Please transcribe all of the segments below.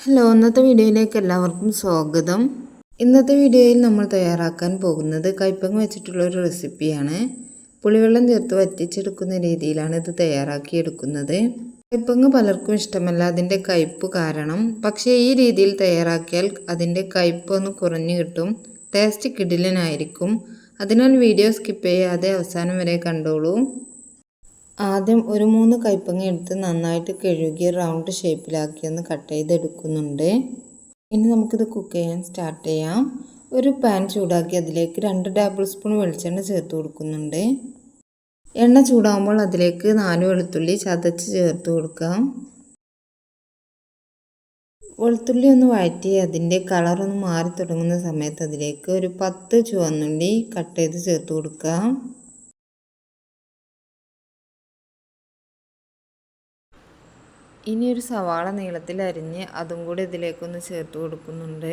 Hello, ഇന്നത്തെ വീഡിയോയിലേക്ക് എല്ലാവർക്കും സ്വാഗതം. ഇന്നത്തെ വീഡിയോയിൽ നമ്മൾ തയ്യാറാക്കാൻ പോകുന്നത് കയ്പങ്ങ വെച്ചിട്ടുള്ള ഒരു റെസിപ്പിയാണ്. പുളിവെള്ളം ചേർത്ത് വറ്റിച്ചെടുക്കുന്ന രീതിയിലാണ് ഇത് തയ്യാറാക്കിയെടുക്കുന്നത്. കയ്പങ്ങ പലർക്കും ഇഷ്ടമല്ല അതിൻ്റെ കയ്പ്പ് കാരണം. പക്ഷേ ഈ രീതിയിൽ തയ്യാറാക്കിയാൽ അതിൻ്റെ കയ്പ്പ് ഒന്ന് കുറഞ്ഞു കിട്ടും. ടേസ്റ്റ് കിടിലനായിരിക്കും. അതിനാൽ വീഡിയോ സ്കിപ്പ് ചെയ്യാതെ അവസാനം വരെ കണ്ടോളൂ. ആദ്യം ഒരു 3 കയ്പങ്ങ എടുത്ത് നന്നായിട്ട് കഴുകി റൗണ്ട് ഷേപ്പിലാക്കി ഒന്ന് കട്ട് ചെയ്തെടുക്കുന്നുണ്ട്. ഇനി നമുക്കിത് കുക്ക് ചെയ്യാൻ സ്റ്റാർട്ട് ചെയ്യാം. ഒരു പാൻ ചൂടാക്കി അതിലേക്ക് 2 ടേബിൾ സ്പൂൺ വെളിച്ചെണ്ണ ചേർത്ത് കൊടുക്കുന്നുണ്ട്. എണ്ണ ചൂടാകുമ്പോൾ അതിലേക്ക് 4 വെളുത്തുള്ളി ചതച്ച് ചേർത്ത് കൊടുക്കാം. വെളുത്തുള്ളി ഒന്ന് വഴറ്റി അതിൻ്റെ കളറൊന്ന് മാറി തുടങ്ങുന്ന സമയത്ത് അതിലേക്ക് ഒരു 10 ചുവന്നുള്ളി കട്ട് ചെയ്ത് ചേർത്ത് കൊടുക്കാം. ഇനി ഒരു സവാള നീളത്തിൽ അരിഞ്ഞ് അതും കൂടി ഇതിലേക്കൊന്ന് ചേർത്ത് കൊടുക്കുന്നുണ്ട്.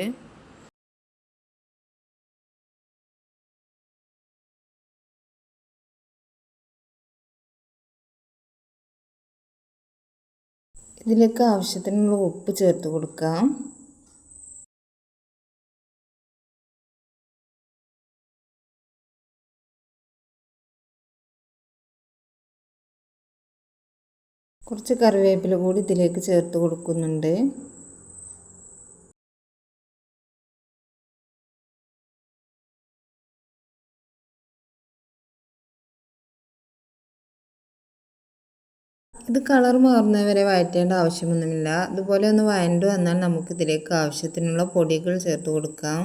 ഇതിലേക്ക് ആവശ്യത്തിനുള്ള ഉപ്പ് ചേർത്ത് കൊടുക്കാം. കുറച്ച് കറിവേപ്പില കൂടി ഇതിലേക്ക് ചേർത്ത് കൊടുക്കുന്നുണ്ട്. ഇത് കളർ മാറുന്നവരെ വഴറ്റേണ്ട ആവശ്യമൊന്നുമില്ല. ഇതുപോലെ ഒന്ന് വഴണ്ട് വന്നാൽ നമുക്കിതിലേക്ക് ആവശ്യത്തിനുള്ള പൊടികൾ ചേർത്ത് കൊടുക്കാം.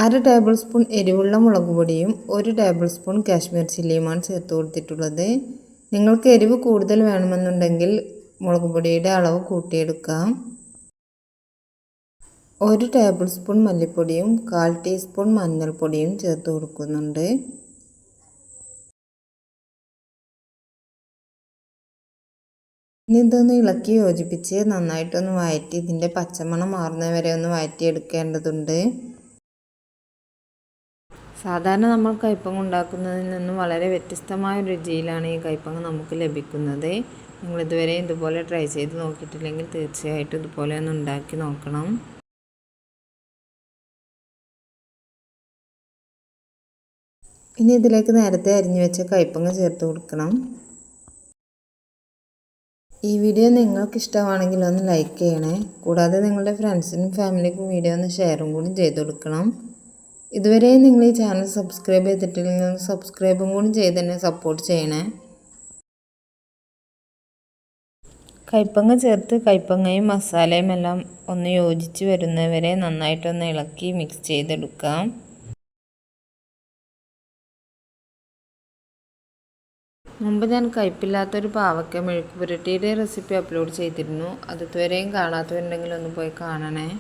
1/2 ടേബിൾ സ്പൂൺ എരിവുള്ള മുളക് പൊടിയും 1 ടേബിൾ സ്പൂൺ കാശ്മീർ ചില്ലിയുമാണ് ചേർത്ത് കൊടുത്തിട്ടുള്ളത്. നിങ്ങൾക്ക് എരിവ് കൂടുതൽ വേണമെന്നുണ്ടെങ്കിൽ മുളക് പൊടിയുടെ അളവ് കൂട്ടിയെടുക്കാം. 1 ടേബിൾ സ്പൂൺ മല്ലിപ്പൊടിയും 1/4 ടീസ്പൂൺ മഞ്ഞൾപ്പൊടിയും ചേർത്ത് കൊടുക്കുന്നുണ്ട്. ഇനി ഇതൊന്ന് ഇളക്കി യോജിപ്പിച്ച് നന്നായിട്ടൊന്ന് വഴറ്റി ഇതിൻ്റെ പച്ചമണം മാറുന്നവരെ ഒന്ന് വഴറ്റിയെടുക്കേണ്ടതുണ്ട്. സാധാരണ നമ്മൾ കയ്പങ്ങ ഉണ്ടാക്കുന്നതിൽ നിന്നും വളരെ വ്യത്യസ്തമായ രുചിയിലാണ് ഈ കയ്പങ്ങ നമുക്ക് ലഭിക്കുന്നത്. നിങ്ങളിതുവരെ ഇതുപോലെ ട്രൈ ചെയ്ത് നോക്കിയിട്ടില്ലെങ്കിൽ തീർച്ചയായിട്ടും ഇതുപോലെ ഒന്ന് ഉണ്ടാക്കി നോക്കണം. ഇനി ഇതിലേക്ക് നേരത്തെ അരിഞ്ഞു വെച്ച കയ്പങ്ങ ചേർത്ത് കൊടുക്കണം. ഈ വീഡിയോ നിങ്ങൾക്ക് ഇഷ്ടമാണെങ്കിൽ ഒന്ന് ലൈക്ക് ചെയ്യണേ. കൂടാതെ നിങ്ങളുടെ ഫ്രണ്ട്സിനും ഫാമിലിക്കും വീഡിയോ ഒന്ന് ഷെയറും കൂടി ചെയ്ത് കൊടുക്കണം. ഇതുവരെ നിങ്ങൾ ഈ ചാനൽ സബ്സ്ക്രൈബ് ചെയ്തിട്ടില്ലെങ്കിൽ സബ്സ്ക്രൈബും കൂടി ചെയ്ത് തന്നെ സപ്പോർട്ട് ചെയ്യണേ. കയ്പങ്ങ ചേർത്ത് കയ്പങ്ങയും മസാലയും എല്ലാം ഒന്ന് യോജിച്ച് വരുന്നവരെ നന്നായിട്ടൊന്ന് ഇളക്കി മിക്സ് ചെയ്തെടുക്കാം. മുമ്പ് ഞാൻ കയ്പില്ലാത്തൊരു പാവയ്ക്ക മെഴുക്ക് പുരട്ടിയുടെ റെസിപ്പി അപ്ലോഡ് ചെയ്തിരുന്നു. അത് ഇതുവരെയും കാണാത്തവരുണ്ടെങ്കിൽ ഒന്ന് പോയി കാണണേ.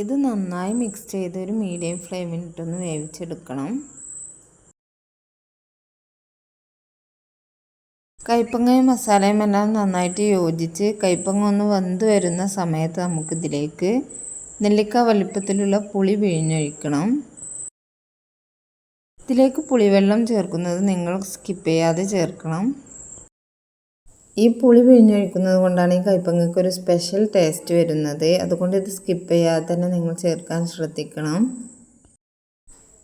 ഇത് നന്നായി മിക്സ് ചെയ്ത് ഒരു മീഡിയം ഫ്ലെയിമിൽ ഇട്ടൊന്ന് വേവിച്ചെടുക്കണം. കയ്പങ്ങയും മസാലയും എല്ലാം നന്നായിട്ട് യോജിച്ച് കയ്പങ്ങ ഒന്ന് വെന്ത് വരുന്ന സമയത്ത് നമുക്കിതിലേക്ക് നെല്ലിക്ക വലിപ്പത്തിലുള്ള പുളി പിഴിഞ്ഞൊഴിക്കണം. ഇതിലേക്ക് പുളിവെള്ളം ചേർക്കുന്നത് നിങ്ങൾ സ്കിപ്പ് ചെയ്യാതെ ചേർക്കണം. ഈ പുളി പിഴിഞ്ഞൊഴിക്കുന്നത് കൊണ്ടാണ് ഈ കയ്പങ്ങയ്ക്ക് ഒരു സ്പെഷ്യൽ ടേസ്റ്റ് വരുന്നത്. അതുകൊണ്ട് ഇത് സ്കിപ്പ് ചെയ്യാതെ തന്നെ നിങ്ങൾ ചേർക്കാൻ ശ്രദ്ധിക്കണം.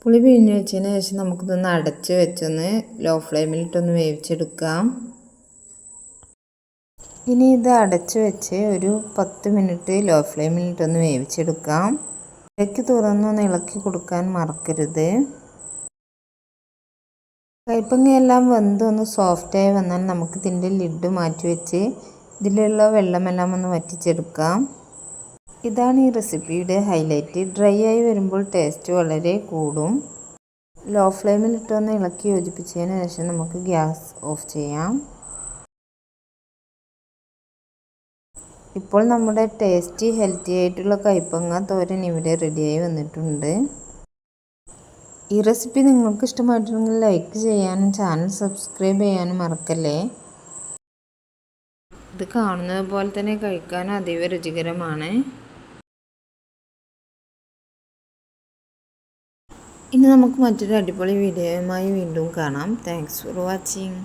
പുളി പിഴിഞ്ഞൊഴിച്ചതിന് ശേഷം നമുക്കിതൊന്ന് അടച്ച് വെച്ചൊന്ന് ലോ ഫ്ലെയിമിലിട്ടൊന്ന് വേവിച്ചെടുക്കാം. ഇനി ഇത് അടച്ച് വെച്ച് ഒരു 10 മിനിറ്റ് ലോ ഫ്ലെയിമിലിട്ടൊന്ന് വേവിച്ചെടുക്കാം. ഇടയ്ക്ക് തുറന്നൊന്ന് ഇളക്കി കൊടുക്കാൻ മറക്കരുത്. കയ്പങ്ങയെല്ലാം വെന്ത് ഒന്ന് സോഫ്റ്റായി വന്നാൽ നമുക്കിതിൻ്റെ ലിഡ് മാറ്റി വെച്ച് ഇതിലുള്ള വെള്ളമെല്ലാം ഒന്ന് വറ്റിച്ചെടുക്കാം. ഇതാണ് ഈ റെസിപ്പിയുടെ ഹൈലൈറ്റ്. ഡ്രൈ ആയി വരുമ്പോൾ ടേസ്റ്റ് വളരെ കൂടും. ലോ ഫ്ലെയിമിലിട്ടൊന്ന് ഇളക്കി യോജിപ്പിച്ചതിന് ശേഷം നമുക്ക് ഗ്യാസ് ഓഫ് ചെയ്യാം. ഇപ്പോൾ നമ്മുടെ ടേസ്റ്റി ഹെൽത്തി ആയിട്ടുള്ള കയ്പങ്ങ തോരൻ ഇവിടെ റെഡിയായി വന്നിട്ടുണ്ട്. ഈ റെസിപ്പി നിങ്ങൾക്ക് ഇഷ്ടമായിട്ടുണ്ടെങ്കിൽ ലൈക്ക് ചെയ്യാനും ചാനൽ സബ്സ്ക്രൈബ് ചെയ്യാനും മറക്കല്ലേ. ഇത് കാണുന്നത് പോലെ തന്നെ കഴിക്കാൻ അതീവ രുചികരമാണ്. ഇനി നമുക്ക് മറ്റൊരു അടിപൊളി വീഡിയോയുമായി വീണ്ടും കാണാം. Thanks for watching.